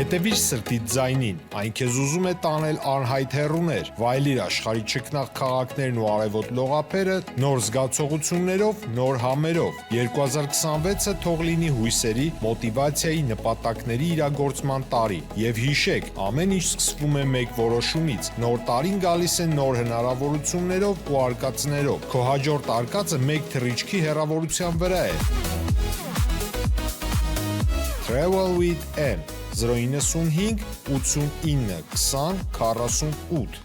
Հետևիր սրտիդ ձայնին, այն քեզ ուզում է տանել անհայտ հեռուներ, վայելիր աշխարհի չքնաղ քաղաքներն ու արևոտ լողափերը նոր զգացողություններով, նոր համերով։ 2026-ը թող լինի հույսերի, մոտիվացիայի, նպատակների իրագործման տարի։ Եվ հիշեք, ամեն ինչ սկսվում է մեկ որոշումից։ Նոր տարին գալիս է նոր հնարավորություններով ու արկածներով։ Քո հաջորդ արկածը մեկ թռիչքի հեռավորության վրա է։ Travel with M 095 89 20 48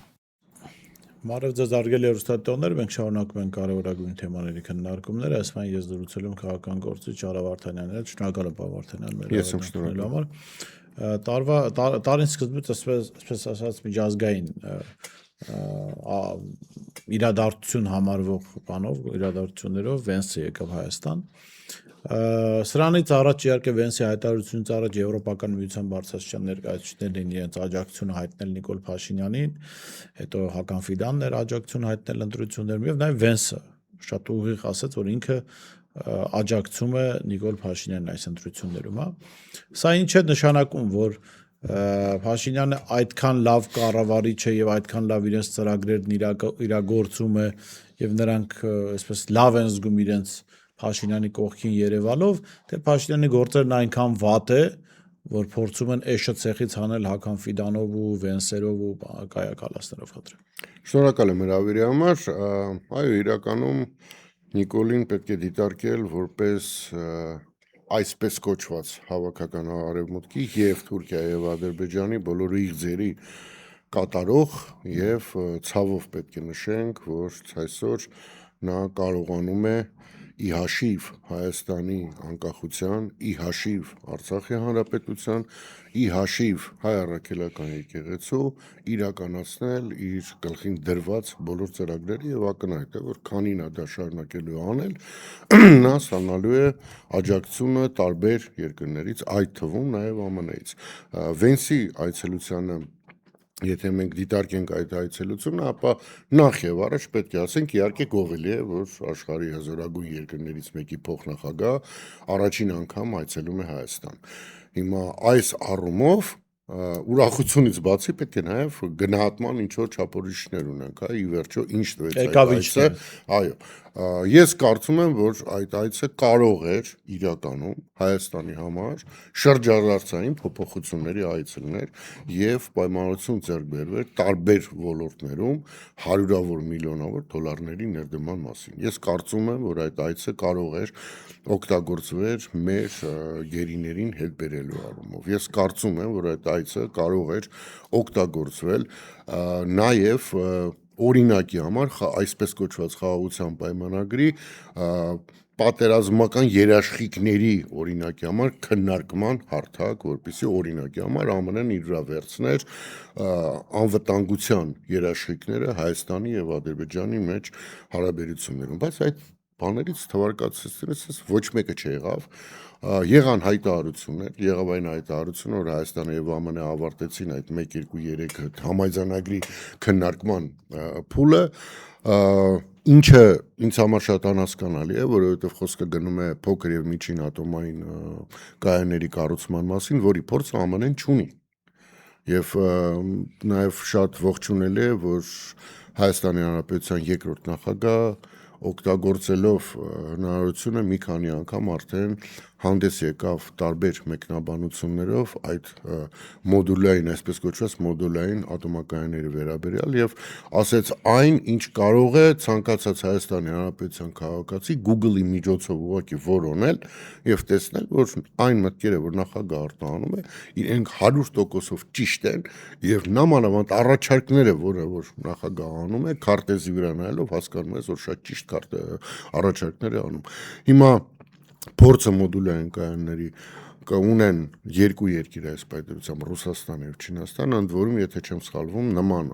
Մարև ձեզ արգելի հեռուստատիտողներ, մենք շարունակում ենք կարևորագույն թեմաների քննարկումները, այսօր ես զրուցել եմ քաղաքական գործիչ Արա Վարդանյանի հետ, շնորհակալ եմ պարոն Վարդանյան մեր շնորհակալ համար։ Տարին սկզբից այսպես ասած միջազգային իրադարձություն համարվող իրադարձություններով Վենսը եկավ Հայաստան։ Սրանից առաջ իհարկե Վենսի հայտարարությունից առաջ Եվրոպական միության բարձրաստիճան ներկայացուցիչներն էին իրենց աջակցությունը հայտնել Նիկոլ Փաշինյանին, հետո Հական Ֆիդանն էր աջակցություն հայտնել ընտրություններում եւ նաեւ Վենսը շատ ուղիղ ասաց, որ ինքը աջակցում է Նիկոլ Փաշինյանին այս ընտրություններում, հա։ Սա ինչ է նշանակում, որ Փաշինյանը այդքան լավ կառավարիչ է եւ այդքան լավ իրենց ծրագրերն իրագործում է եւ նրանք այսպես լավ են զգում իրենց Փաշինյանի կողքին Երևանով, թե Փաշինյանի գործերն այնքան վատ է, որ փորձում են էշը ցեխից հանել Հական Ֆիդանով ու Վենսերով ու կայակալասներով խնդրեմ։ Շնորհակալ եմ հրավերի համար, այո, իրականում Նիկոլին պետք է դիտարկել որպես այսպես կոչված հավաքական արևմուտքի եւ Թուրքիայի եւ Ադրբեջանի բոլոր իղձերի կատարող եւ ցավով պետք է նշենք, որ այսօր նա կարողանում է ի հաշիվ Հայաստանի անկախության, ի հաշիվ Արցախի հանրապետության, ի հաշիվ հայ առաքելական եկեղեցու իրականացնել իր գլխին դրված բոլոր ծրագրերը եւ ակնհայտ է, որ քանի նա դա շարունակելու անել, նա ստանալու է աջակցությունը տարբեր երկրներից, այդ թվում նաեւ ԱՄՆ-ից։ Վենսի այցելությանը եթե մենք դիտարկենք այդ այցելությունը, ապա նախ եւ առաջ պետք է ասենք, իհարկե գովելի է, որ աշխարհի հզորագույն երկրներից մեկի փոխնախագահ առաջին անգամ այցելում է Հայաստան։ Հիմա այս առումով ուրախությունից բացի պետք է նաև գնահատման ինչ-որ չափորոշիչներ ունենք, հա, ի վերջո ինչ տվեց այդ այցը, այո, ես կարծում եմ, որ այդ այցը կարող էր իրականում Հայաստանի համար շրջադարձային փոփոխությունների այց լիներ եւ պայմանավորություն ձեռք բերվեր տարբեր ոլորտներում հարյուրավոր միլիոնավոր դոլարների ներդրման մասին։ Ես կարծում եմ, որ այդ այցը կարող էր օգտագործվեր մեր գերիներին հետ բերելու առումով։ Ես կարծում եմ, որ այդ այցը կարող էր օգտագործվել նաև օրինակի համար այսպես կոչված խաղաղության պայմանագրի պատերազմական երաշխիքների օրինակի համար քննարկման հարթակ, որպեսզի օրինակի համար ԱՄՆ-ն իր վրա վերցներ անվտանգության երաշխիքները Հայաստանի եւ Ադրբեջանի մեջ հարաբերություններում, բայց այդ բաներից թվարկացությունից ոչ մեկը չեղավ, եղան հայտարարություններ, եղավ այն հայտարարությունը, որ Հայաստանը եւ ԱՄՆ-ը ավարտեցին այդ 1, 2, 3 համայնքների քննարկման փուլը, ինչը ինձ համար շատ անհասկանալի է, որովհետեւ խոսքը գնում է փոքր եւ միջին ատոմային կայանների կառուցման մասին, որի փորձը ԱՄՆ-ն չունի։ Եվ նաեւ շատ ողջունելի է, որ Հայաստանի Հանրապետության երկրորդ նախագահ օգտագործելով հնարավորությունը մի քանի անգամ արդեն հանդես եկավ տարբեր մեկնաբանություններով այդ մոդուլային, այսպես կոչված մոդուլային ատոմակայանների վերաբերյալ եւ ասեց այն, ինչ կարող է ցանկացած Հայաստանի Հանրապետության քաղաքացի Google-ի միջոցով ուղղակի որոնել եւ տեսնել, որ այն մտքերը, որ նախագահը արտահանում է, իրենք 100%-ով ճիշտ են եւ նամանավանդ առաջարկները, որ նախագահը անում է, քարտեզի վրա նայելով հասկանում ես, որ շատ ճիշտ առաջարկներ է անում։ Հիմա փորձը մոդուլային կայանների կունեն երկու երկիր այս պայմանությամբ Ռուսաստան եւ Չինաստան, ընդ որում եթե չեմ սխալվում նման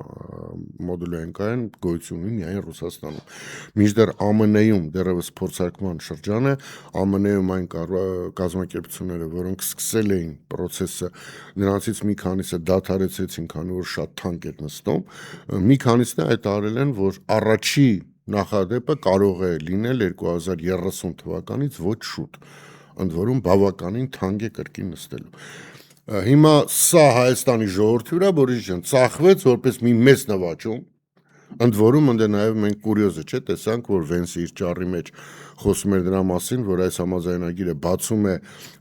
մոդուլային գոյություն ունի միայն Ռուսաստանում։ Մինչդեռ ԱՄՆ-ում դեռևս փորձարկման շրջան է, ԱՄՆ-ում այն կազմակերպությունները, որոնք սկսել էին process-ը, նրանցից մի քանիսը դադարեցեցին, քանի որ շատ թանկ էր նստում, մի քանիսն հայտարարել են, որ առաջի նախադեպը կարող է լինել 2030 թվականից ոչ շուտ, ընդ որում բավականին թանկ է կրկին նստելու։ Հիմա սա Հայաստանի ժողովրդի վրա բորիժան ծախվեց որպես մի մեծ նվաճում, ընդ որում ընդ նաև մենք կուրիոզը չէ, տեսանք, որ Վենսը իր ճառի մեջ խոսում էր դրա մասին, որ այս համաձայնագիրը բացում է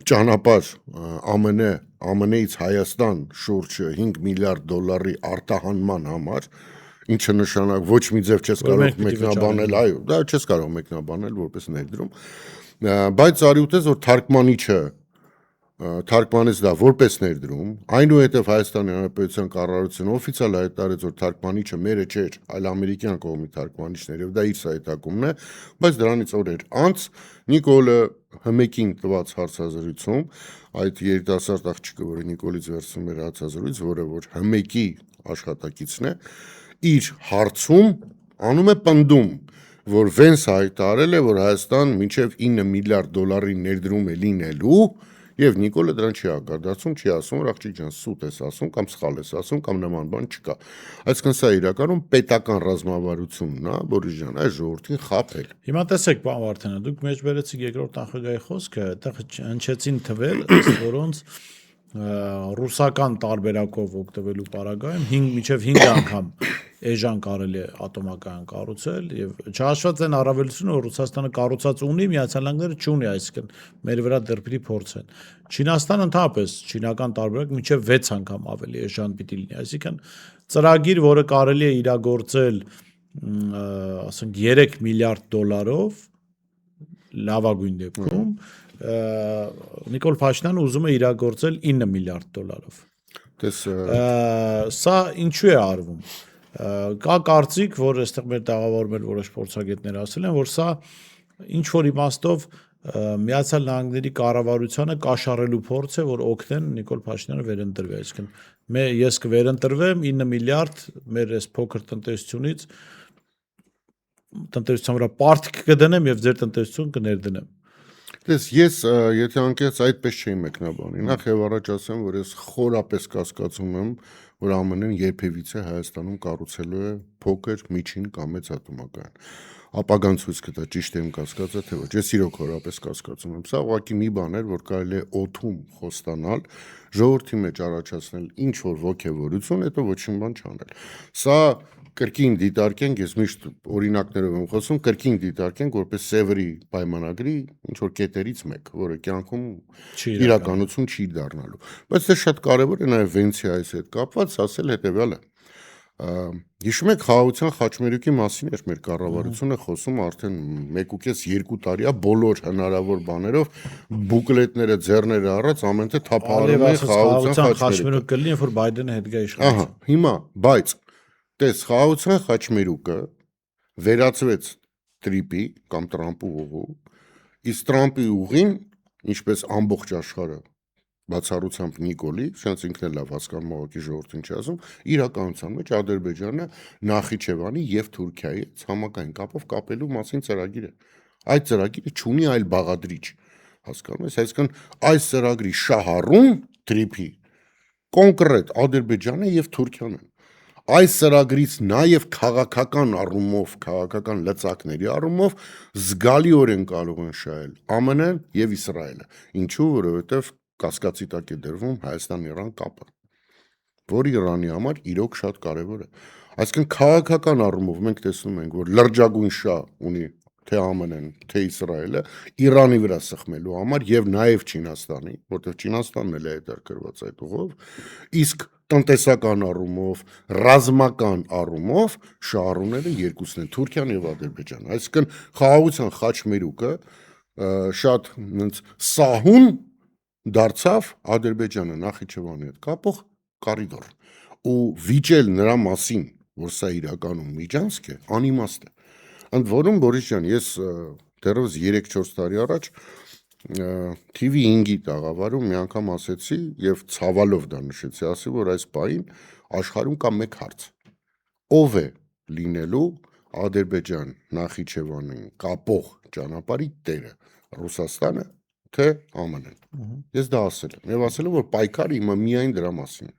ճանապարհ ԱՄՆ-ից Հայաստան շուրջ 5 միլիարդ դոլարի արտահանման համար, ինչը նշանակ ոչ մի ձև չես կարող մեկնաբանել, այո, դա չես կարող մեկնաբանել որպես ներդրում, բայց արի ուտես, որ թարգմանիչը թարգմանեց դա որպես ներդրում, այնուհետև Հայաստանի Հանրապետության կառավարությունը օֆիցիալ հայտարարեց, որ թարգմանիչը մերը չէր, այլ ամերիկյան կողմի թարգմանիչներ, եւ դա իր սայտակումն է, բայց դրանից օրեր անց Նիկոլը հմեկին տված հարցազրույցում, այդ երիտասարդ աղջիկը, որը Նիկոլից վերցնում էր հարցազրույց, որը որ հմեկի աշխատակիցն է, իր հարցում անում է պնդում, որ Վենսը հայտարարել է, որ Հայաստան մինչև 9 միլիարդ դոլարի ներդրում է լինելու, եւ Նիկոլը դրան չի ակարդացում, չի ասում, որ աղջիկ ջան, սուտ ես ասում կամ սխալ ես ասում կամ նման բան չկա։ Այսինքն սա իրականում պետական ռազմավարությունն է, Բորիժան, այս ժողովրդին խաբել։ Հիմա տեսեք, պարոն Վարդանյան, դուք մեջ բերեցիք երկրորդ նախագահի խոսքը, այդտեղ հնչեցին թվել, որոնց ռուսական տարբերակով օգտվելու պարագայում մինչև 5 անգամ էժան կարելի է ատոմական կառուցել եւ չհաշված այն առավելությունը, որ Ռուսաստանը կառուցած ունի, Միացյալ Նահանգները չունի, այսինքն մեր վրա դրբի փորձ են։ Չինաստանը ընդհանրապես չինական տարբերակ մինչև 6 անգամ ավելի էժան պիտի լինի, այսինքն ծրագիր, որը կարելի է իրագործել, ասենք 3 միլիարդ դոլարով լավագույն դեպքում Նիկոլ Փաշինյանը ուզում է իրագործել 9 միլիարդ դոլարով։ Սա ինչու է արվում։ Կա կարծիք, որ այստեղ մեր տաղավարում որոշ փորձագետներ ասել են, որ սա ինչ որ իմաստով Միացյալ Նահանգների կառավարությանը կաշառելու փորձ է, որ օգնեն Նիկոլ Փաշինյանը վերընտրվի, այսինքն ես կվերընտրվեմ 9 միլիարդ մեր այս փոքր տնտեսության վրա պարտք կդնեմ եւ ձեր տնտեսություն կներդնեմ։ Ես եթե անկեղծ այդպես չէի մեկնաբանի, նախ եւ առաջ ասեմ, որ ես խորապես կասկածում եմ, որ ԱՄՆ-ն երբևիցե Հայաստանում կառուցելու է փոքր, միջին կամ մեծ ատոմակայան։ Ապագան ցույց կտա ճիշտ եմ կասկածը, թե ոչ։ Ես իրոք խորապես կասկածում եմ։ Սա ուղղակի մի բան էր, որ կարելի է օթում խոստանալ, ժողովրդի մեջ առաջացնել ինչ որ ոգևորություն, հետո ոչինչ բան չանել։ Սա կրկին դիտարկենք, ես միշտ օրինակներով եմ խոսում, կրկին դիտարկենք որպես Սևրի պայմանագրի ինչ որ կետերից մեկ, որը կյանքում իրականություն չի դառնալու։ Բայց դա շատ կարևոր է նաև Վենցի այս հետ կապված ասել հետևյալը։ Հիշում եք խաղաղության խաչմերուկի մասին էր մեր կառավարությունը խոսում արդեն 1.5-2 տարի է բոլոր հնարավոր բաներով բուկլետները ձեռները առած ամեն թե թափահարում է խաղաղության խաչմերուկը կլինի, երբ որ Բայդենը հետ գա իշխանության։ Ահա, հիմա, բայց տես խաղաղության խաչմերուկը վերածվեց Տրիպի կամ Տրամպի ուղու, իսկ Տրամպի ուղին, ինչպես ամբողջ աշխարհը բացառությամբ Նիկոլի, շանս ինքն էլ լավ հասկանում ողոքի ժողովրդին չի ասում, իրականության մեջ Ադրբեջանը Նախիջևանի եւ Թուրքիայի ցամաքային կապով կապելու մասին ծրագիր է։ Այդ ծրագիրը չունի այլ բաղադրիչ, հասկանում ես, այսինքն այս ծրագրի շահառուն Տրիպի կոնկրետ Ադրբեջանը եւ Թուրքիան են։ Այս ծրագրից նաև քաղաքական առումով, քաղաքական լծակների առումով զգալիորեն կարող են շահել ԱՄՆ-ն եւ Իսրայելը։ Ինչու, որովհետեւ կասկածի տակ է դրվում Հայաստան-Իրան կապը, որ Իրանի համար իրոք շատ կարևոր է։ Այսինքն քաղաքական առումով մենք տեսնում ենք, որ լրջագույն շահ ունի թե ԱՄՆ-ն, թե Իսրայելը Իրանի վրա սխմելու համար եւ նաեւ Չինաստանի, որտեղ Չինաստանն էլ է հետարկված այդ ուղով, իսկ տնտեսական առումով, ռազմական առումով շահառուները երկուսն են՝ Թուրքիան եւ Ադրբեջանը։ Այսինքն խաղաղության խաչմերուկը շատ սահուն դարձավ Ադրբեջանը Նախիջևանի հետ կապող կորիդոր ու վիճել նրա մասին, որ սա իրականում միջանցք է, անիմաստ է։ Ընդ որում Բորիս ջան, ես դեռևս 3-4 տարի առաջ TV 5-ի տաղավարում մի անգամ ասեցի եւ ցավալով դա նշեցի, ասի որ այս պահին աշխարհում կա մեկ հարց. ով է լինելու Ադրբեջան Նախիջևանին կապող ճանապարհի տերը, Ռուսաստանը թե ԱՄՆ-ն։ Ես դա ասել եմ եւ ասել եմ որ պայքարը հիմա միայն դրա մասին է։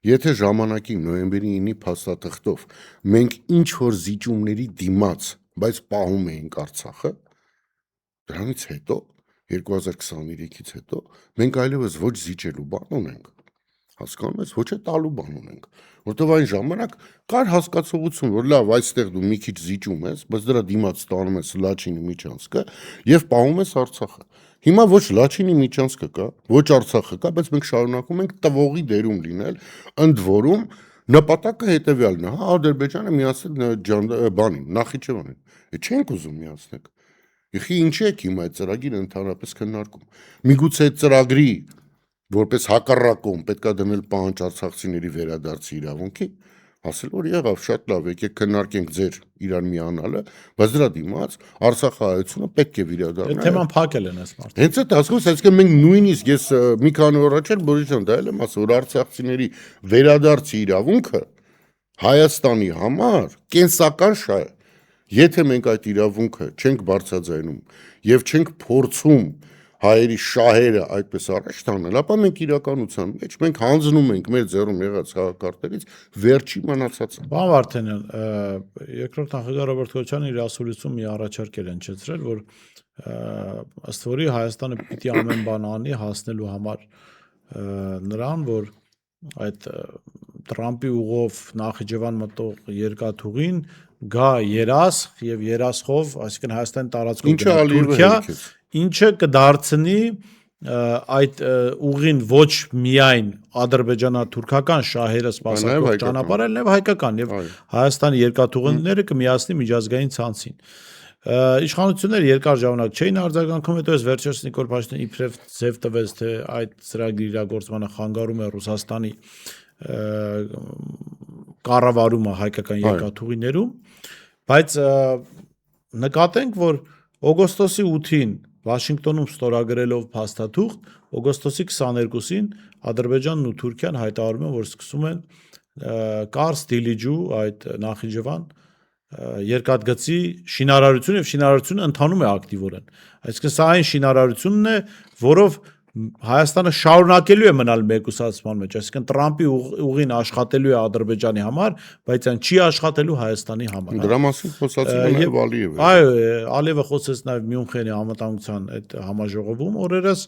Եթե ժամանակի նոյեմբերի 9-ի փաստաթղթով մենք ինչ որ զիջումների դիմաց, բայց պահում էինք Արցախը, դրանից հետո 2023-ից հետո մենք այլևս ոչ զիջելու բան ունենք, հասկանում ես, ոչ է տալու բան ունենք, որտեղ այն ժամանակ կար հասկացողություն, որ լավ, այստեղ դու մի քիչ զիջում ես, բայց դրա դիմաց ստանում ես Լաչինի միջանցքը եւ պահում ես Արցախը։ Հիմա ոչ Լաչինի միջանցքը կա, ոչ Արցախը կա, բայց մենք շարունակում ենք տվողի դերում լինել, ընդ որում նպատակը հետեւյալն է, հա, Ադրբեջանը միացնել բանին, Նախիջևանին։ Չենք ուզում միացնենք։ Իխի ինչի եք հիմա այդ ծրագիրը ընդհանրապես քննարկում։ Միգուցե այդ ծրագրի որպես հակառակում պետքա դնել պահանջ արցախցիների վերադարձի իրավունքի, ասել որ եղավ շատ լավ, եկեք քննարկենք ձեր իրար միանալը, բայց դրա դիմաց Արցախահայությունը պետք է վերադառնա։ Թեման փակել են այս մարդը։ Հենց այդ ասում ես, այսինքն մենք նույնիսկ ես մի քանի օր առաջ Բորիսյան դա էլ եմ ասում, որ արցախցիների վերադարձի իրավունքը Հայաստանի համար կենսական շահ է։ Եթե մենք այդ իրավունքը չենք բարձրաձայնում եւ չենք փորձում հայերի շահերը այդպես առաջ տանել, ապա մենք իրականության մեջ մենք հանձնում ենք մեր ձեռում եղած քաղաքարտերից վերջի մնացածը։ Պարոն Վարդանյան, երկրորդ նախագահ Ռոբերտ Քոչարյանը իր ասուլիսում մի առաջարկ էր հնչեցրել, որ ըստ որի Հայաստանը պիտի ամեն բան անի հասնելու համար նրան, որ այդ Տրամպի ուղով Նախիջևան մտող երկաթուղին գա երասխ եւ երասխով, այսինքն Հայաստանի տարածքով Թուրքիա, ինչը կդարձնի այդ ուղին ոչ միայն ադրբեջանա-թուրքական շահերը սպասարկող ճանապարհ, այլ նաև հայկական եւ Հայաստանի երկաթուղիները կմիացնի միջազգային ցանցին։ Իշխանությունները երկար ժամանակ չէին արձագանքում, հետո վերջերս Նիկոլ Փաշինյանը իբրև ձև տվեց, թե այդ ծրագրի իրագործմանը խանգարում է Ռուսաստանի կառավարումը հայկական երկաթուղիներում, բայց նկատենք, որ օգոստոսի 8-ին Վաշինգտոնում ստորագրելով փաստաթուղթ, օգոստոսի 22-ին Ադրբեջանն ու Թուրքիան հայտարարում են, որ սկսում են Կարս Դիլիջու այդ Նախիջևան երկաթգծի շինարարություն եւ շինարարությունը ընթանում է ակտիվորեն։ Այսինքն սա այն շինարարությունն է, որով Հայաստանը շարունակելու է մնալ մեկուսացման մեջ, այսինքն Տրամպի ուղին աշխատելու է Ադրբեջանի համար, բայց այն չի աշխատելու Հայաստանի համար։ Դրա մասին խոսացել է նաև Ալիևը։ Այո, Ալիևը խոսեց նաև Մյունխենի անվտանգության այդ համաժողովում օրերս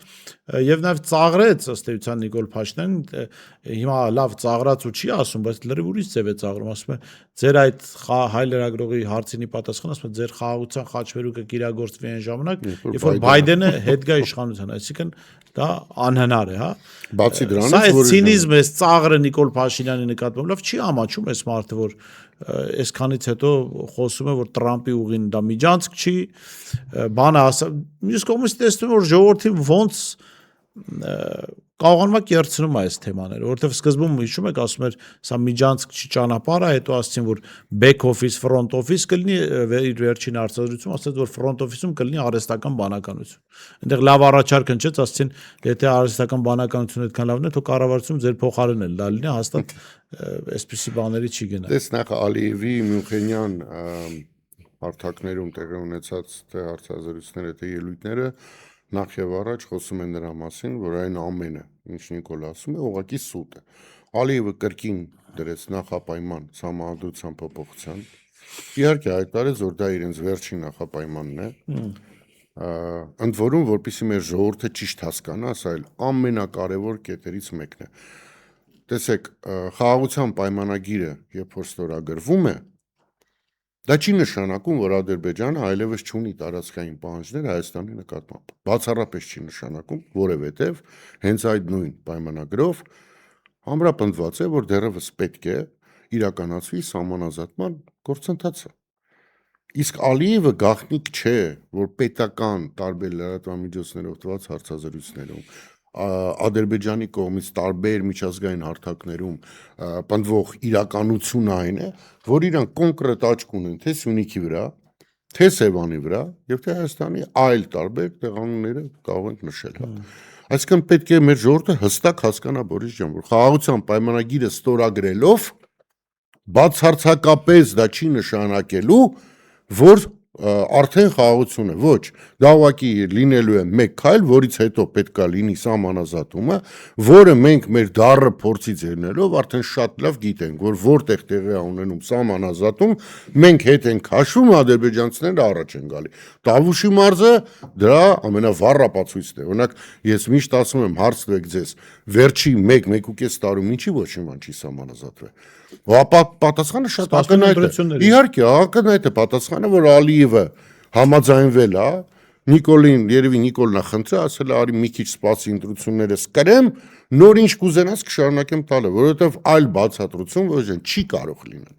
եւ նաև ծաղրեց ըստ էության Նիկոլ Փաշինյանին, հիմա լավ ծաղրած ու չի ասում, բայց լրիվ ուրիշ ձև է ծաղրում, ասում է ձեր այդ հայ լրագրողի հարցինի պատասխանը, ասում է ձեր խաղաղության խաչմերուկը կիրագործվի այն ժամանակ, երբ որ Բայդենը հետ գա իշխանության, այսինքն դա անհնար է, հա։ Բացի դրանից, սա է ցինիզմ է, ծաղրը Նիկոլ Փաշինյանի նկատմամբ, լավ չի ամաչում այս մարդը, որ այսքանից հետո խոսում է, որ Տրամպի ուղին դա միջանցք չի, բանը ասա, մյուս կողմից տեսնում որ ժողովրդին ոնց կարողանում կերցնում այս թեմաները, որովհետև սկզբում հիշում եք ասում էր սա միջանցք չի ճանապարհը, հետո ասացին որ back office, front office կլինի, իր վերջին արձազրույցում ասաց որ front office-ում կլինի արհեստական բանականություն։ Այնտեղ լավ առաջարկ հնչեց, ասացին եթե արհեստական բանականությունը այդքան լավն է, թող կառավարությունում ձեր փոխարենն էլ դա լինի, հաստատ այսպիսի բաների չի գնա։ Դες նախ Ալիևի Մյունխենյան հարթակներում տեղի ունեցած թե հարցազրույցները, թե ելույթները նախ եւ առաջ խոսում են նրա մասին, որ այն ամենը, ինչ Նիկոլ ասում է, ուղղակի սուտ է։ Ալիևը կրկին դրեց նախապայման համանդրության փոփոխության։ Իհարկե հայտարարեց, որ դա իրենց վերջին նախապայմանն է։ Ընդ որում, որpիսի մեր ժողովուրդը ճիշտ հասկանա, սա էլ ամենակարևոր կետերից մեկն է։ Տեսեք, խաղաղության պայմանագիրը, երբ որ ստորագրվում է, դա չի նշանակում, որ Ադրբեջանը այլևս չունի տարածքային պահանջներ Հայաստանի նկատմամբ։ Բացառապես չի նշանակում, որովհետև հենց այդ նույն պայմանագրով ամրապնդված է, որ դեռևս պետք է իրականացվի սահմանազատման գործընթացը։ Իսկ Ալիևը գաղտնիք չէ, որ պետական տարբեր լրատվամիջոցներով տված հարցազրույցներում Ադրբեջանի կողմից տարբեր միջազգային հարթակներում պնդվող իրականությունը այն է, որ իրանք կոնկրետ աչք ունեն թե Սյունիքի վրա, թե Սևանի վրա եւ թե Հայաստանի այլ տարբեր տեղանունները կարող ենք նշել, հա։ Այսինքն պետք է մեր ժողովուրդը հստակ հասկանա, Բորիս ջան, որ խաղաղության պայմանագիրը ստորագրելով բացարձակապես դա չի նշանակելու, որ արդեն խաղաղություն է, ոչ, դա ուղղակի լինելու է մեկ քայլ, որից հետո պետքա լինի սահմանազատումը, որը մենք մեր դառը փորձից ելնելով արդեն շատ լավ գիտենք, որ որտեղ տեղի է ունենում սահմանազատում, մենք հետ ենք քաշում, ադրբեջանցիները առաջ են գալի։ Տավուշի մարզը դրա ամենավառ ապացույցն է։ Օրինակ, ես միշտ ասում եմ, հարց տվեք ձեզ, վերջի 1-1.5 տարում ինչի ոչ մի բան չի սահմանազատվել։ Պատասխանը շատ ակնհայտ է։ Իհարկե, ակնհայտ է պատասխանը, որ Ալիևը համաձայնվել է, Նիկոլին, երևի Նիկոլն է խնդրել, ասել է արի մի քիչ սպասի ընտրություններս կրեմ, նոր ինչ կուզենաս կշարունակեմ տալը, որովհետև այլ բացատրություն ոչ չի կարող լինել։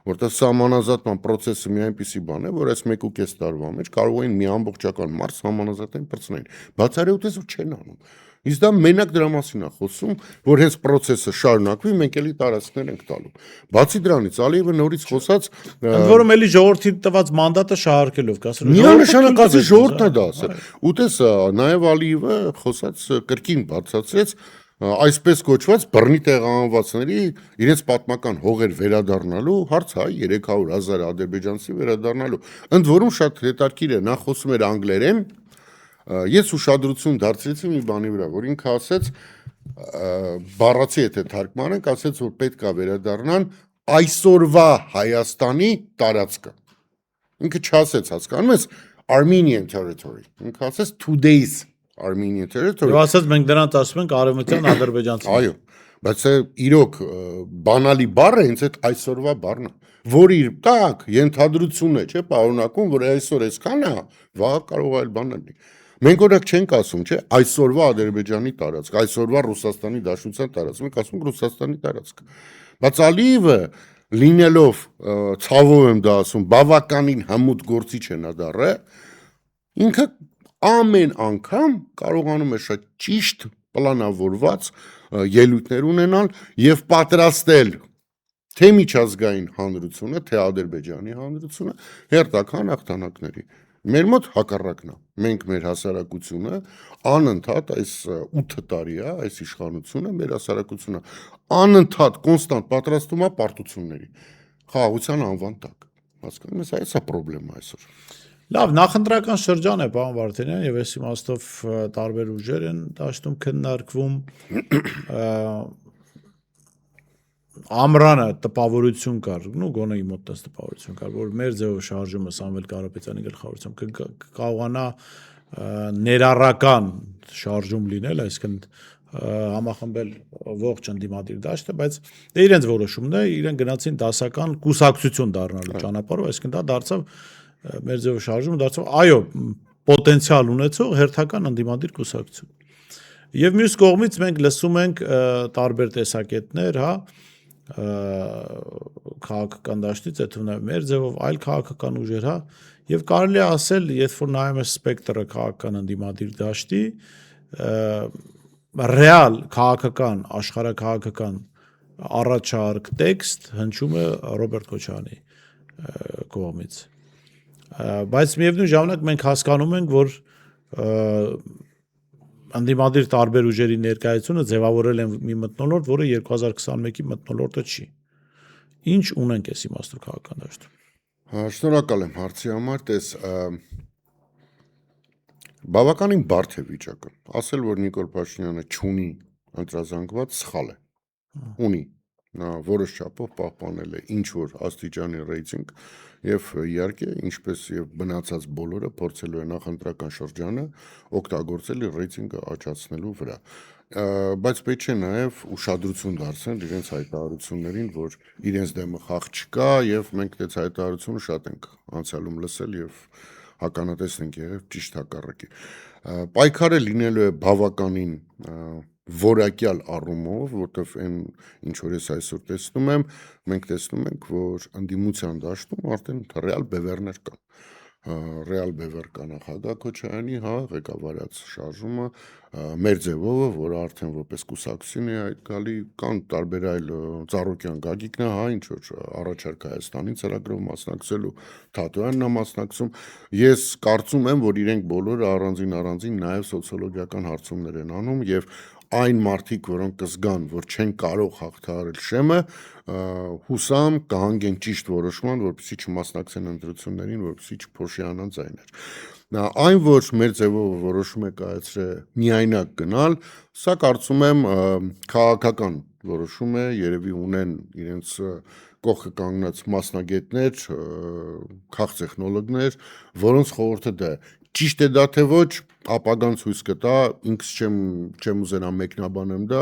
Որտեղ սահմանազատման process-ը մի այնպիսի բան է, որ այս 1.5 տարվա մեջ կարող են մի ամբողջական մարզ սահմանազատեն բրցնեն։ Բացառյութես որ չեն անում։ Իսկ դա մենակ դրա մասին է խոսում, որ հենց process-ը շարունակվի, մենք էլի տարածքներ ենք տալու։ Բացի դրանից, Ալիևը նորից խոսած, ընդ որում էլի ժողովրդի տված մանդատը շահարկելով կասել։ Միանշանակ ասել ժողովուրդն է դա ասել։ Ու տես, նաև Ալիևը խոսած կրկին բացացրեց այսպես կոչված բռնի տեղահանվածների իրենց պատմական հողեր վերադառնալու հարց, հա, 300,000 ադրբեջանցի վերադառնալու։ Ընդ որում շատ հետաքրքիր է, նա խոսում էր անգլերեն, ես ուշադրություն դարձրեցի մի բանի վրա, որ ինքը ասեց, բառացի եթե թարգմանենք, ասեց, որ պետք է վերադառնան այսօրվա Հայաստանի տարածքը։ Ինքը չասեց, հասկանում ես, Armenian territory։ Ինքը ասեց today's Armenian territory։ Եվ ասած մենք դրանց ասում ենք արևմտյան ադրբեջանցի։ Այո, բայց իրոք բանալի բառը հենց այդ այսօրվա բառն է, որ իր տակ ենթադրություն է, չէ՞, պարունակում, որ այսօր այսքան է, վաղ կարող այլ բան լինի։ Մենք օրինակ չենք ասում, չէ՞, այսօրվա Ադրբեջանի տարածք, այսօրվա Ռուսաստանի Դաշնության տարածք, մենք ասում ենք Ռուսաստանի տարածք։ Բայց Ալիևը լինելով ցավով եմ դա ասում, բավականին հմուտ գործիչ է նա դառը, ինքը ամեն անգամ կարողանում է շատ ճիշտ պլանավորված ելույթներ ունենալ եւ պատրաստել թե միջազգային հանրությունը, թե Ադրբեջանի հանրությունը հերթական հաղթանակների։ Մեր մոտ հակառակն է։ Մենք մեր հասարակությունը անընդհատ այս 8 տարի է, այս իշխանությունը մեր հասարակությունը անընդհատ կոնստանտ պատրաստում է պարտությունների խաղաղության անվան տակ։ Հասկանում ես, այս է խնդրեմը այսօր։ Լավ, նախընտրական շրջան է, պարոն Վարդանյան, եւ այս իմաստով տարբեր ուժեր են դաշտում քննարկվում, ամռանը տպավորություն կար, գոնե իմ մոտ տպավորություն կար, որ մեր ձևով շարժումը Սամվել Կարապետյանի գլխավորությամբ կկարողանա ներառական շարժում լինել, այսինքն համախմբել ողջ ընդդիմադիր դաշտը, բայց դա իրենց որոշումն է, իրեն գնացին դասական կուսակցություն դառնալու ճանապարհով, այսինքն դա դարձավ մեր ձևով շարժումը դարձավ, այո, պոտենցիալ ունեցող հերթական ընդդիմադիր կուսակցություն։ Եվ մյուս կողմից մենք լսում ենք տարբեր տեսակետներ, հա, քաղաքական դաշտից, այդ թվում մեր ձևով այլ քաղաքական ուժեր, հա, եւ կարելի է ասել, երբ որ նայում ես սպեկտրը քաղաքական ընդդիմադիր դաշտի, ռեալ քաղաքական, աշխարհաքաղաքական առաջարկ տեքստ հնչում է Ռոբերտ Քոչարյանի կողմից։ Բայց միևնույն ժամանակ մենք հասկանում ենք, որ ընդդիմադիր տարբեր ուժերի ներկայությունը ձևավորել են մի մթնոլորտ, որը 2021-ի մթնոլորտը չի։ Ինչ ունենք այս իմաստով քաղաքական դաշտում։ Շնորհակալ եմ հարցի համար, տես բավականին բարդ է վիճակը։ Ասել, որ Նիկոլ Փաշինյանը չունի ընտրազանգված սխալ է։ Ունի։ Նա որոշ չափով պահպանել է ինչ որ աստիճանի ռեյտինգ եւ իհարկե ինչպես եւ բնացած բոլորը փորձելու է նախընտրական շրջանը օգտագործել իր ռեյտինգը աճացնելու վրա, բայց պետք է նաեւ ուշադրություն դարձնել իրենց հայտարարություններին, որ իրենց դեմը խաղ չկա եւ մենք դες հայտարարությունը շատ ենք անցյալում լսել եւ հականատես ենք եղել ճիշտ հակառակի։ Պայքարը լինելու է բավականին որակյալ առումով, որտեվ այն ինչ որ ես այսօր տեսնում եմ, մենք տեսնում ենք, որ ընդդիմության դաշտում արդեն ռեալ բևեռներ կան։ Ռեալ Բևերկա նախագահ Քոչարյանի, հա, ղեկավարած շարժումը, Մերձևովը, որը արդեն որպես կուսակցություն է այդ գալի, կան տարբեր այլ Ծառուկյան Գագիկնը, հա, ինչ որ առաջարկ Հայաստանի ծրագրով մասնակցելու, Թաթոյանն է մասնակցում։ Ես կարծում եմ, որ իրենք բոլորը առանձին նաև սոցիոլոգիական հարցումներ են անում եւ այն մարդիկ, որոնք կզգան, որ չեն կարող հաղթահարել շեմը, հուսամ կհանգեն ճիշտ որոշման, որպեսզի չմասնակցեն ընտրություններին, որպեսզի չփոշիանան ձայներ։ Այն, որ մեր ձևով որոշում է կայացրել միայնակ գնալ, սա կարծում եմ քաղաքական որոշում է, երևի ունեն իրենց կողքը կանգնած մասնագետներ, քաղտեխնոլոգներ, որոնց խորհուրդը դա է։ Ճիշտ է դա թե ոչ, ապագան ցույց կտա, ինքս չեմ ուզենա մեկնաբանեմ դա,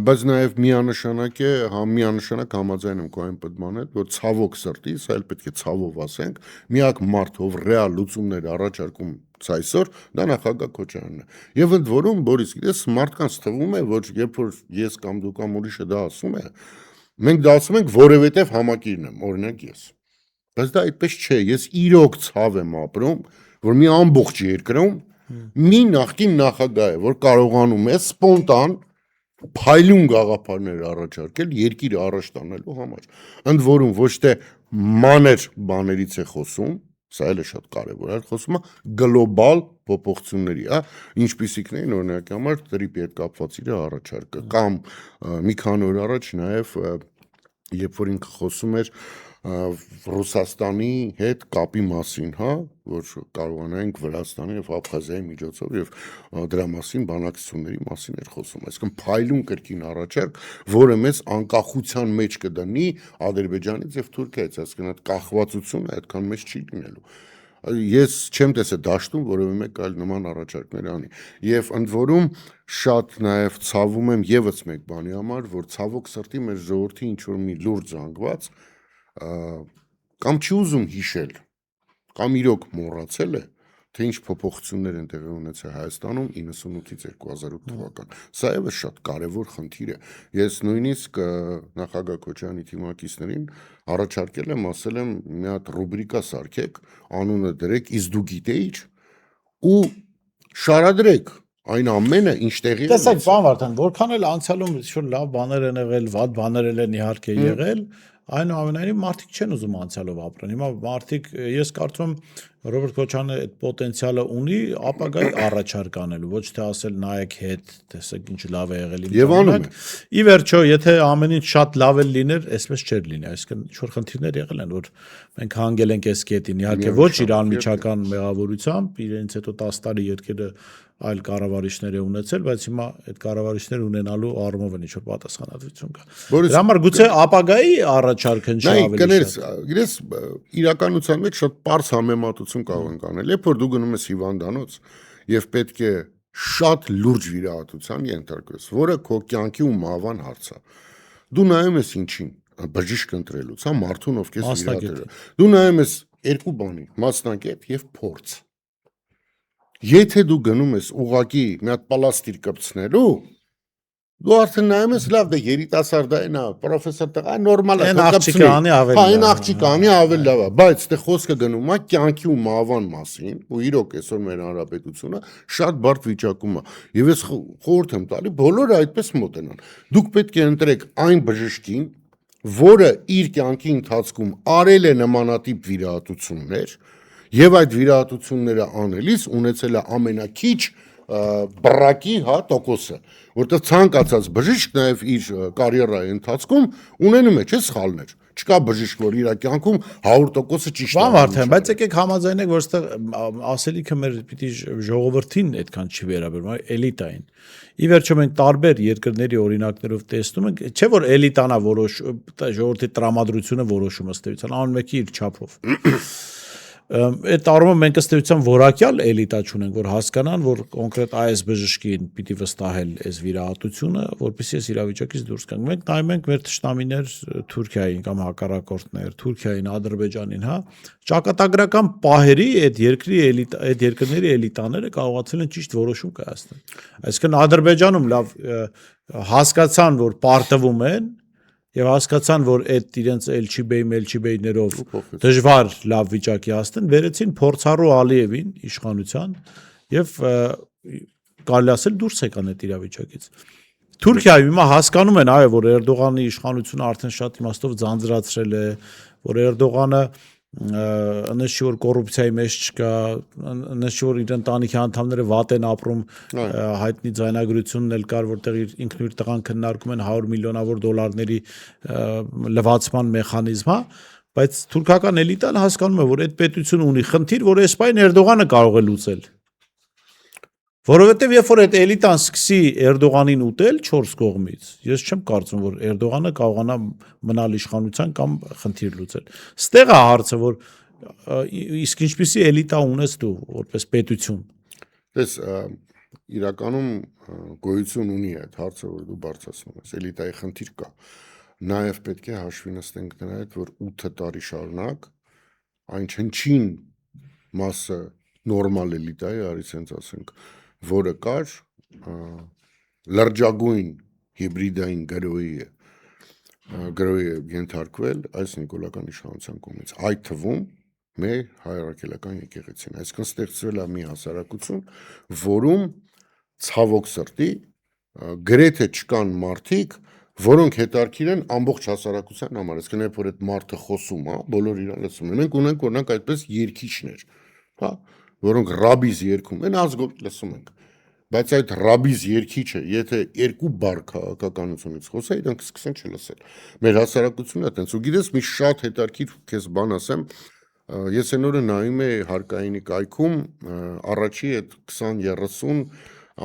բայց նաև միանշանակ է, միանշանակ համաձայն եմ քո այն պատման հետ, որ ցավոք սրտի, սա էլ պետք է ցավով ասենք, միակ մարդ, ով ռեալ լուծումներ առաջարկում այսօր, դա նախագահ Քոչարյանն է։ Եվ ընդ որում, Բորիս, գիտես, մարդկանց թվում է, որ երբ որ ես կամ դու կամ ուրիշը դա ասում է, մենք դա ասում ենք որևէտև համակիրն եմ, օրինակ ես։ Բայց դա այդպես չէ, ես իրոք ցավ եմ ապրում, որ մի ամբողջ երկրում մի նախկին նախագահ է, որ կարողանում է սպոնտան փայլուն գաղափարներ առաջարկել երկիրը առաջ տանելու համար։ Ընդ որում ոչ թե մանր բաներից է խոսում, սա էլ է շատ կարևոր, այլ խոսում է գլոբալ փոփոխությունների, ինչպիսիքն են օրինակի համար տրիպի հետ կապված իր առաջարկը, կամ մի քանի օր առաջ նաև երբ որ ինքը խոսում էր Ռուսաստանի հետ կապի մասին, հա, որ կարողանանք Վրաստանի եւ Աբխազիայի միջոցով եւ դրա մասին բանակցությունների մասին էր խոսում։ Այսինքն փայլուն կրկին առաջարկ, որը մեզ անկախության մեջ կդնի Ադրբեջանից եւ Թուրքիայից, այսինքն այդ կախվածությունը այդքան մեծ չի լինելու։ Ես չեմ տեսել դաշտում որևէ մեկ այլ նման առաջարկներ անի։ Եվ ընդ որում շատ նաև ցավում եմ եւս մեկ բանի համար, որ ցավոք սրտի մեր ժողովրդի ինչ որ մի լուրջ զանգված կամ չի ուզում հիշել, կամ իրոք մոռացել է, թե ինչ փոփոխություններ են տեղի ունեցել Հայաստանում 98-ից 2008 թվական։ Սա եւս շատ կարևոր խնդիր է։ Ես նույնիսկ նախագահ Քոչարյանի թիմակիցներին առաջարկել եմ, ասել եմ մի հատ ռուբրիկա սարքեք, անունը դրեք «Իս դու գիտեիր» ու շարադրեք այն ամենը, ինչ տեղի է ունեցել։ Տեսեք, բան Վարդան, որքան էլ անցյալում ինչ-որ լավ բաներ են եղել, վատ բաներ են իհարկե եղել, այնուամենայնիվ մարդիկ չեն ուզում անցյալով ապրեն։ Հիմա մարդիկ, ես կարծում եմ Ռոբերտ Քոչարյանը այդ պոտենցիալը ունի ապագայի առաջարկ անելու, ոչ թե ասել նայեք հետ, տեսեք ինչ լավ է եղել։ Եվ անում է։ Ի վերջո, եթե ամեն ինչ շատ լավ էլ լիներ, այսպես չէր լինի, այսինքն ինչ-որ խնդիրներ եղել են, որ մենք հանգել ենք այս կետին, իհարկե ոչ իր անմիջական մեղավորությամբ, իրենց հետո 10 տարի երկերը այլ կառավարիչներ է ունեցել, բայց հիմա այդ կառավարիչներ ունենալու առումով են ինչ-որ պատասխանատվություն կա։ Դրա համար գուցե ապագայի առաջարկը ինչ ավելի շատ։ Գիտես, իրականության մեջ շատ པարզ համեմատություն կարող ենք անել։ Երբ որ դու գնում ես հիվանդանոց եւ պետք է շատ լուրջ վիրահատության ենթարկվես, որը քո կյանքի ու մահվան հարց է։ Դու նայում ես ինչին, բժիշկ ընտրելուց, հա, մարդուն ով քեզ վիրահատել է։ Դու նայում ես երկու բանի՝ մասնագետ եւ փորձ։ Եթե դու գնում ես ուղակի մի հատ պլաստիր կպցնելու, դու արդեն նայում ես լավ, դա երիտասարդ է, նա պրոֆեսոր տղա, նորմալ է, այն աղջիկանի ավելի լավ է, բայց դե խոսքը գնում է կյանքի ու մահվան մասին, ու իրոք այսօր մեր հանրապետությունը շատ բարդ վիճակում է։ Եվ ես խորհուրդ եմ տալի բոլորը այդպես մոտենան։ Դուք պետք է ընտրեք այն բժշկին, որը իր կյանքի ընթացքում արել է նմանատիպ վիրահատություններ եւ այդ վիրահատությունները անելիս ունեցել է ամենակիչ բռակի, հա, տոկոսը, որտեղ ցանկացած բժիշկ նաեւ իր կարիերայի ընթացքում ունենում է, չէ՞, սխալներ։ Չկա բժիշկ, որ իր կյանքում 100%-ը ճիշտ է։ Բան Վարդան, բայց եկեք համաձայնենք, որ այստեղ ասելիքը մեր պիտի ժողովրդին այդքան չի վերաբերում, այլ էլիտային։ Ի վերջո մենք տարբեր երկրների օրինակներով տեսնում ենք, չէ՞ որ էլիտանա ժողովրդի տրամադրությունը որոշում ըստ էության, ամեն մեկի իր չափով։ Այդ առումով մենք ըստ էության որակյալ էլիտա չունենք, որ հասկանան, որ կոնկրետ այս բժշկին պիտի վստահել այս վիրահատությունը, որպեսզի այս իրավիճակից դուրս գանք։ Մենք նայում ենք մեր թշնամիներ Թուրքիային կամ հակառակորդներ, Թուրքիային, Ադրբեջանին, հա, ճակատագրական պահերի այդ երկրների էլիտաները կարողացել են ճիշտ որոշում կայացնել։ Այսինքն Ադրբեջանում լավ հասկացան, որ պարտվում են եւ հասկացան, որ այդ իրենց Elchibey-ներով փոխվեց։ դժվար լավ վիճակի հասնեն, վերեցին Փորձառու Ալիևին իշխանության եւ կարելի ասել դուրս եկան այդ իրավիճակից։ Թուրքիայում հիմա հասկանում են, այո, որ Էրդողանի իշխանությունը արդեն շատ իմաստով ձանձրացրել է, որ Էրդողանը նշի որ կոռուպցիայի մեջ չկա, նշի որ իր ընտանիքի անդամները վատ են ապրում, հայտնի ձայնագրությունն էլ կար, որտեղ ինքն իր տղան քննարկում են 100 միլիոնավոր դոլարների լվացման մեխանիզմ, բայց թուրքական էլիտան հասկանում է, որ այդ պետությունը ունի խնդիր, որ Էսպանիան Էրդողանը կարող է լուծել։ Որովհետև երբ որ այդ էլիտան սկսի Էրդողանին ուտել 4 կողմից, ես չեմ կարծում, որ Էրդողանը կարողանա մնալ իշխանության կամ խնդիր լուծել։ Ստեղ է հարցը, որ իսկ ինչպիսի էլիտա ունես դու որպես պետություն։ Դες իրականում գոյություն ունի այդ հարցը, որ դու բարձրացնում ես, էլիտայի խնդիր կա։ Նաև պետք է հաշվի նստենք նրա հետ, որ 8 տարի շարունակ այն չնչին մասը նորմալ էլիտայի, արից հենց ասենք, որը կար լրջագույն հիբրիդային գրոյի ենթարկվել այս նիկոլական իշխանության կողմից, այդ թվում մեր հայրաքելական եկեղեցին, այսինքն ստեղծվել է մի հասարակություն, որում ցավոք սրտի գրեթե չկան մարդիկ, որոնք հետարքիր են ամբողջ հասարակության համար, այսինքն երբ որ այդ մարդը խոսում, հա, բոլոր իրան լսում են, մենք ունենք օրինակ այդպես երգիչներ, հա, որոնք ռաբիզ երգում են, ազգով լսում ենք, բայց այդ ռաբիզ երգիչը, եթե 2 բառ քաղաքականությունից խոսա, իրանք սկսեն չլսել։ Մեր հասարակությունն է տենց, ու գիտես, մի շատ հետարքիր քեզ բան ասեմ, ես այն օրը նայում էի հարկայինի կայքում առաջի այդ 20-30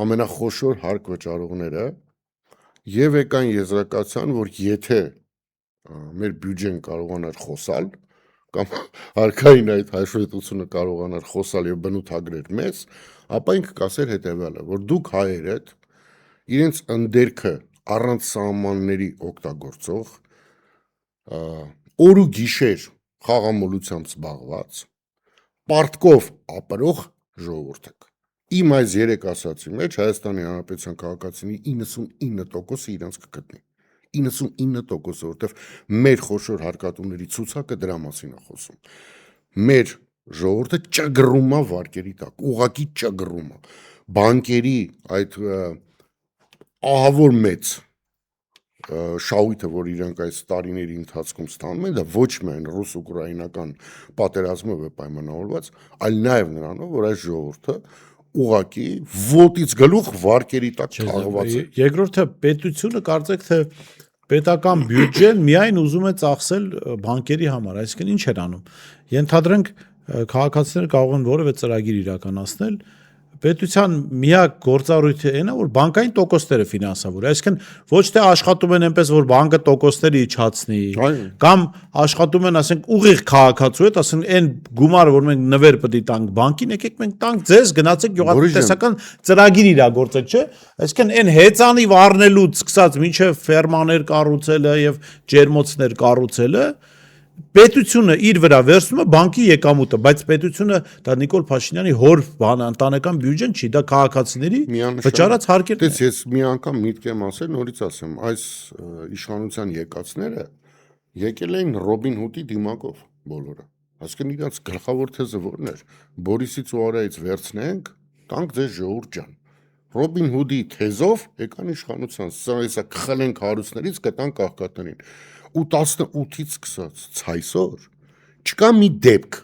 ամենախոշոր հարկ վճարողները եւ եկան եզրակացան, որ եթե մեր բյուջեն կարողանար խոսալ կամ հարկային այդ հաշվետվությունը կարողանար խոսալ եւ բնութագրեր մեզ, ապա ինքը կասեր հետեւյալը, որ դուք հայերդ իրենց ընդերքը առանց սահմանների օգտագործող օր ու գիշեր խաղամոլությամբ զբաղված պարտկով ապրող ժողովուրդ եք։ Իմ այս 3 ասացի մեջ Հայաստանի Հանրապետության քաղաքացիների 99%-ը իրանց կգտնի։ 99%, որովհետև մեր խոշոր հարկատուների ցուցակը դրա մասին է խոսում։ Մեր ժողովուրդը ճգռում է վարկերի տակ, ուղղակի ճգռում է։ Բանկերի այդ ահավոր մեծ շահույթը, որ իրանք այս տարիների ընթացքում ստանում են, դա ոչ միայն ռուս-ուկրաինական պատերազմով է պայմանավորված, այլ նաև նրանով, որ այս ժողովուրդը ուղղակի ոտից գլուխ վարկերի տակ թաղված է։ Երկրորդը պետությունը կարծեք թե պետական բյուջեն միայն ուզում է ծախսել բանկերի համար, այսինքն ինչ են անում։ Ենթադրենք քաղաքացիները կարող են որևէ ծրագիր իրականացնել, պետության միակ գործառույթը այն է, որ բանկային տոկոսները ֆինանսավորի, այսինքն ոչ թե աշխատում են այնպես, որ բանկը տոկոսները իջացնի, կամ աշխատում են, ասենք, ուղիղ քաղաքացու հետ, ասենք, այն գումարը, որ մենք նվեր պետք է տանք բանկին, եկեք մենք տանք ձեզ, գնացեք գյուղատնտեսական ծրագիր իրագործեք, չէ՞։ Այսինքն այն հեծանիվ առնելուց սկսած մինչև ֆերմաներ կառուցելը եւ ջերմոցներ կառուցելը պետությունը իր վրա վերցնում է բանկի եկամուտը, բայց պետությունը դա Նիկոլ Փաշինյանի հոր ընտանեկան բյուջեն չի, դա քաղաքացիների վճարած հարկերն են։ Ես մի անգամ միտք եմ ասել, նորից ասեմ, այս իշխանության եկածները եկել էին Ռոբին Հուդի դիմակով բոլորը։ Այսինքն իրանց գլխավոր թեզը որն էր, Բորիսից ու Արայից վերցնենք, տանք ձեզ ժողովուրդ ջան։ Ռոբին Հուդի թեզով եկան իշխանության, սա քխել են հարուստներից, կտան կահկատներին։ Ու 18-ից սկսած ցայսօր չկա մի դեպք,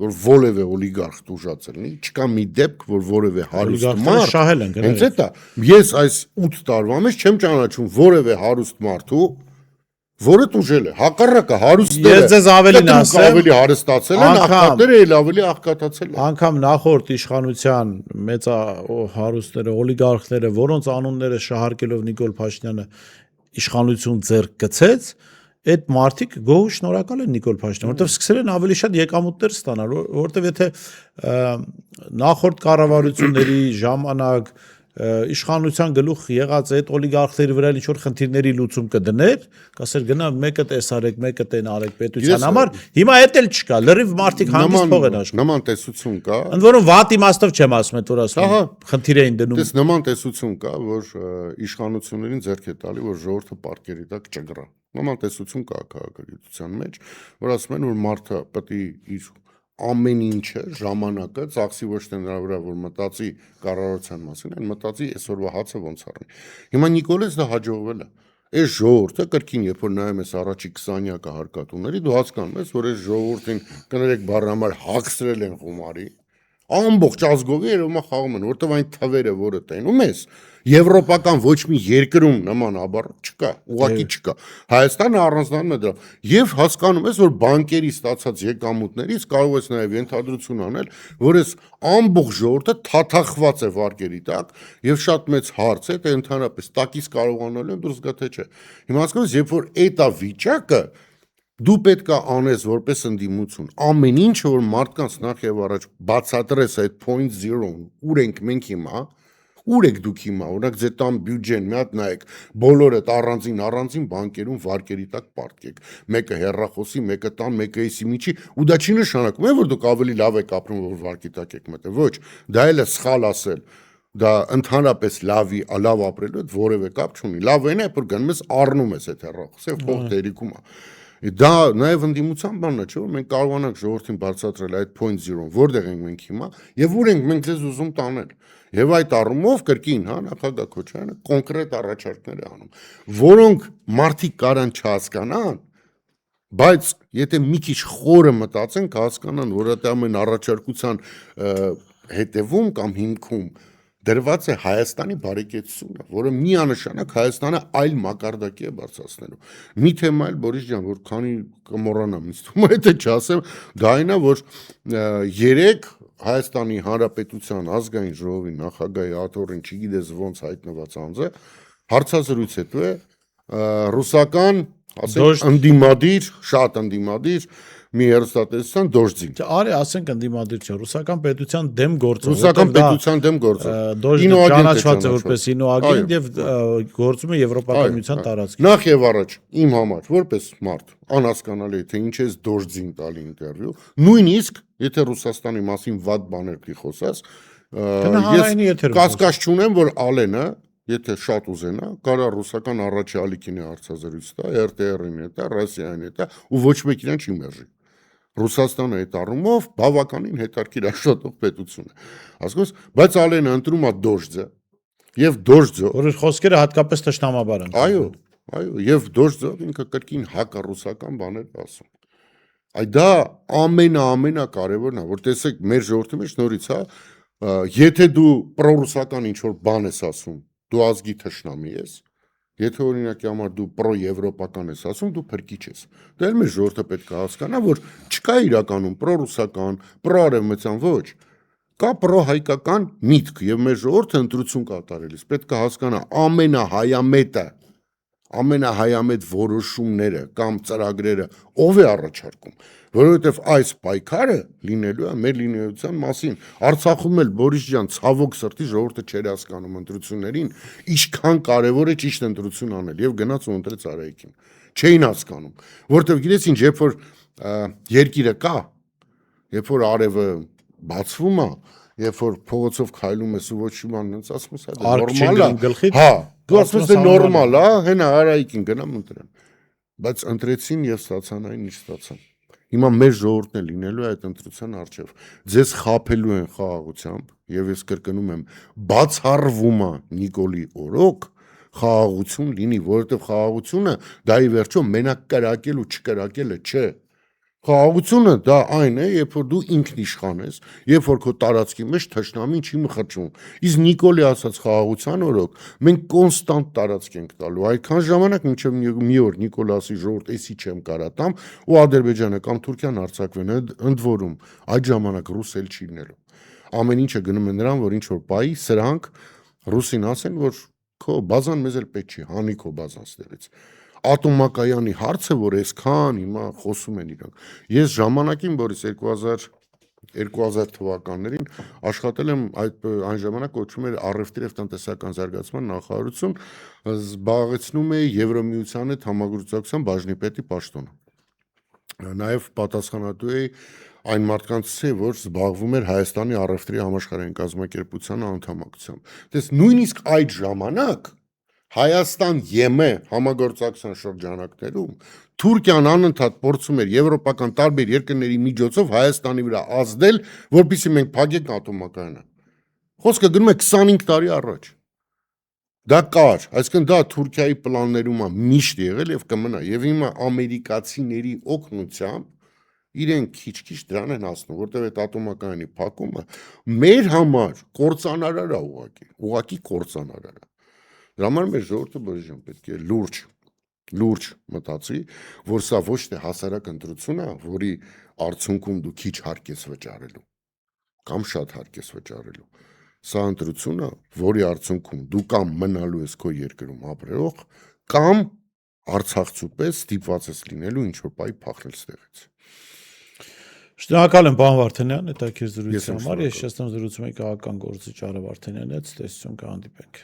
որ որևէ օլիգարխ տուժածել լինի, չկա մի դեպք, որ որևէ հարուստ մարդ շահել են հենց այդ է։ Ես այս 8 տարվա մեջ չեմ ճանաչում որևէ հարուստ մարդու, որը տուժել է։ Հակառակը հարուստները ես ձեզ ավելին ասեմ, ավելի հարստացել են, աղքատները էլ ավելի աղքատացել են։ Անկամ նախորդ իշխանության մեծ հարուստները, օլիգարխները, որոնց անունները շահարկելով Նիկոլ Փաշինյանը իշխանություն ձեռք գցեց, այդ մարդիկ գոհ շնորհակալ են Նիկոլ Փաշինյանին, որովհետև սկսել են ավելի շատ եկամուտներ ստանալ, որովհետև եթե նախորդ կառավարությունների ժամանակ իշխանության գլուխ եղած այդ օլիգարխների վրա ինչ որ խնդիրների լուծում կդներ, կասեր գնա մեկը տեսարեք, մեկը տեն արեք պետության համար, հիմա էդ էլ չկա, լրիվ մարդիկ հանդիստ փող են աշխատում։ Նման տեսություն կա։ Ընդ որում վատ իմաստով չեմ ասում, այդ որ ասում խնդիր էին դնում։ Դες նման տեսություն կա, որ իշխանություններին ձեռք է տալի, որ ժողովուրդը պարտքերի տակ չգրա։ Նման տեսություն կա քաղաքագիտության մեջ, որ ասում են, որ մարդը պետք է իր ամեն ինչը ժամանակը ծախսի ոչ թե նրա վրա, որ մտածի կառավարության մասին, այլ մտածի այսօրվա հացը ոնց առնի։ Հիմա Նիկոլես դա հաջողվել է։ Այս ժողովուրդը կրկին երբ որ նայում ես առաջի 20-յակը հարկատուների, դու հասկանում ես, որ այս ժողովուրդին կներեք բառի համար հագցրել են խումարի, ամբողջ ազգովի երևում խաղում են, որտեվ այն թվերը, որը տենում ես, եվրոպական ոչ մի երկրում նման ապարատ չկա, ուղղակի չկա։ Հայաստանը առանձնանում է դրա։ Եվ հասկանում ես, որ բանկերի ստացած եկամուտներից կարող ես նաև ենթադրություն անել, որ այս ամբողջ ժողովուրդը թաթախված է վարկերի տակ, եւ շատ մեծ հարց է, թե ընդհանրապես տակից կարողանալու են դուրս գա թե չէ։ Հիմա հասկանում ես, երբ որ այդ է վիճակը, դու պետք է անես որպես ընդդիմություն ամեն ինչը որ մարդկանց նախ եւ առաջ բացատրես այդ 0.0-ն ուր ենք մենք հիմա ուր եք դուք հիմա օրինակ ձեր տան բյուջեն մի հատ նայեք բոլորը առանձին բանկերում վարկերի տակ պարտքեք մեկը հեռախոսի մեկը տան մեկը էսի միջի ու դա չի նշանակում որ դուք ավելի լավ եք ապրում որ վարկի տակ եք մտել ոչ դա էլ է սխալ ասել դա ընդհանրապես լավ ապրելու հետ որևէ կապ չունի լավ այն է որ գնում ես առնում ես այդ հեռախոսը փող դերիկում է Դա նաև ընդդիմության բանն է, չէ՞ որ մենք կարողանանք ժողովրդին բարձրացնել այդ 0.0-ն, որտեղ ենք մենք հիմա, եւ ուր ենք մենք ձեզ ուզում տանել։ Եվ այդ առումով կրկին, հա, նախագահ Քոչարյանը կոնկրետ առաջարկներ է անում, որոնք մարդիկ կարան չհասկանան, բայց եթե մի քիչ խորը մտածեն, կհասկանան, որ այդ ամեն առաջարկության հետևում կամ հիմքում դրված է Հայաստանի բարեկեցությունը, որը միանշանակ Հայաստանը այլ մակարդակի է բարձրացնելու։ Մի թեմա էլ Բորիս ջան, որ քանի կմոռանամ, ինձ թվում է, թե չասեմ, դա այն է, որ երեք Հայաստանի Հանրապետության ազգային ժողովի նախագահի աթոռին, չգիտես ոնց հայտնված անձը, հարցազրույց հետո է ռուսական, ասենք, ընդդիմադիր, շատ ընդդիմադիր մի հերոստատեսության դոժձին։ Արի ասենք ընդդիմադիր չէ, ռուսական պետության դեմ գործող։ Ռուսական պետության դեմ գործող։ Դոժձը ճանաչված է որպես ինոագենտ եւ գործում է Եվրոպական միության տարածքում։ Նախ եւ առաջ իմ համար որպես մարդ անհասկանալի է թե ինչ ես դոժձին տալի ինտերվյու, նույնիսկ եթե Ռուսաստանի մասին վատ բաներ դի խոսաս, ես կասկած չունեմ, որ Ալենը Եթե շատ ուզենա, կարա ռուսական առաջի ալիքին է հարցազրույց տա, RTR-ին է տա, Ռոսիային է տա, ու ոչ մեկին չի մերժի։ Ռուսաստանը այդ առումով բավականին հետարքիր աշխատող պետություն է։ Հասկանում ես, բայց Ալենը ընտրում է դոժձը, եւ դոժձը, որ խոսքերը հատկապես ճշտամաբար են։ Այո, եւ դոժձը ինքը կրկին հակառուսական բաներ ասում։ Այդ դա ամենակարևորն է, որ տեսեք մեր ժողովրդի մեջ նորից, հա, եթե դու պրոռուսական ինչ-որ բան ես ասում, դու ազգի թշնամի ես, եթե օրինակի համար դու պրոեվրոպական ես ասում, դու փրկիչ ես։ Դա էլ մեր ժողովուրդը պետք է հասկանա, որ չկա իրականում պրոռուսական, պրոարևմտյան ոչ, կա պրոհայկական միտք եւ մեր ժողովուրդը ընտրություն կատարելիս պետք է հասկանա ամենահայամետ որոշումները կամ ծրագրերը ով է առաջարկում, որովհետև այս պայքարը լինելու է մեր լինելության մասին։ Արցախում էլ Բորիս ջան, ցավոք սրտի ժողովուրդը չէր հասկանում ընտրություններին, ինչքան կարևոր է ճիշտ ընտրություն անել եւ գնաց ու ընտրեց Արայիկին։ Չէին հասկանում, որովհետև գիտես ինչ, երբ որ երկիրը կա, երբ որ արևը բացվում է, երբ որ փողոցով քայլում ես ու ոչ մի բան այնց ասում ես, դա նորմալ է։ Հա, դու ասում ես նորմալ է, հենա Արայիկին գնամ ընտրեմ։ Բայց ընտրեցին եւ ստացան այն ինչ ստացան։ Հիմա մեր ժողովուրդն է լինելու է այդ ընտրության առջև։ Ձեզ խաբելու են խաղաղությամբ եւ ես կրկնում եմ, բացառվում է Նիկոլի օրոք խաղաղություն լինի, որովհետեւ խաղաղությունը դա ի վերջո մենակ կրակել ու չկրակելը չէ։ Խաղաղությունը դա այն է, երբ որ դու ինքնիշխան ես, երբ որ քո տարածքի մեջ թշնամին չի մխրճվում։ Իսկ Նիկոլի ասած խաղաղության օրոք մենք կոնստանտ տարածք ենք տալու։ Այդքան ժամանակ մինչև մի օր Նիկոլասի ժողովուրդ էսի չեմ կարատամ ու Ադրբեջանը կամ Թուրքիան արձակվեն, ընդ որում այդ ժամանակ ռուս էլ չի լինելու։ Ամեն ինչը գնում է նրան, որ ինչ որ բայ սրանք ռուսին ասեն, որ քո բազան մեզ էլ պետք չի, հանի քո բազան ստերից։ Ատոմակայանի հարցը, որ այսքան հիմա խոսում են իրանք։ Ես ժամանակին Բորիս 2000 թվականներին աշխատել եմ այն ժամանակ կոչվում էր առևտրի եւ տնտեսական զարգացման նախարարություն, զբաղեցնում է Եվրոմիության հետ համագործակցության բաժնիպետի պաշտոնը։ Նաեւ պատասխանատու է այն մարդկանց է, որ զբաղվում էր Հայաստանի առևտրի համաշխարհային կազմակերպության անդամակցությամբ։ Դες նույնիսկ այդ ժամանակ Հայաստան-ԵՄ համագործակցության շրջանակներում Թուրքիան անընդհատ փորձում էր եվրոպական տարբեր երկրների միջոցով Հայաստանի վրա ազդել, որպեսզի մենք փակենք ատոմակայանը։ Խոսքը գնում է 25 տարի առաջ։ Դա կար, այսինքն դա Թուրքիայի պլաններում է միշտ եղել եւ կմնա, եւ հիմա ամերիկացիների օգնությամբ իրենք քիչ-քիչ դրան են հասնում, որտեղ այդ ատոմակայանի փակումը մեր համար կործանարար է ուղղակի կործանարար է։ Դրա համար մեր ժողովուրդը բաժան պետք է լուրջ մտածի, որ սա ոչ թե հասարակ ընտրություն է, որի արդյունքում դու քիչ հարկ ես վճարելու կամ շատ հարկ ես վճարելու։ Սա ընտրություն է, որի արդյունքում դու կամ մնալու ես քո երկրում ապրող, կամ Արցախցու պես ստիպված ես լինելու ինչ-որ պահի փախնել ստեղից։ Շնորհակալ եմ պարոն Վարդանյան, հետաքրքիր զրույցի Ես եմ համար։ Ես շնորհակալ։ շեշտում զրուցում եմ քաղաքական գործիչ Արև Վարդանյանի հետ, տեսություն կհանդիպենք։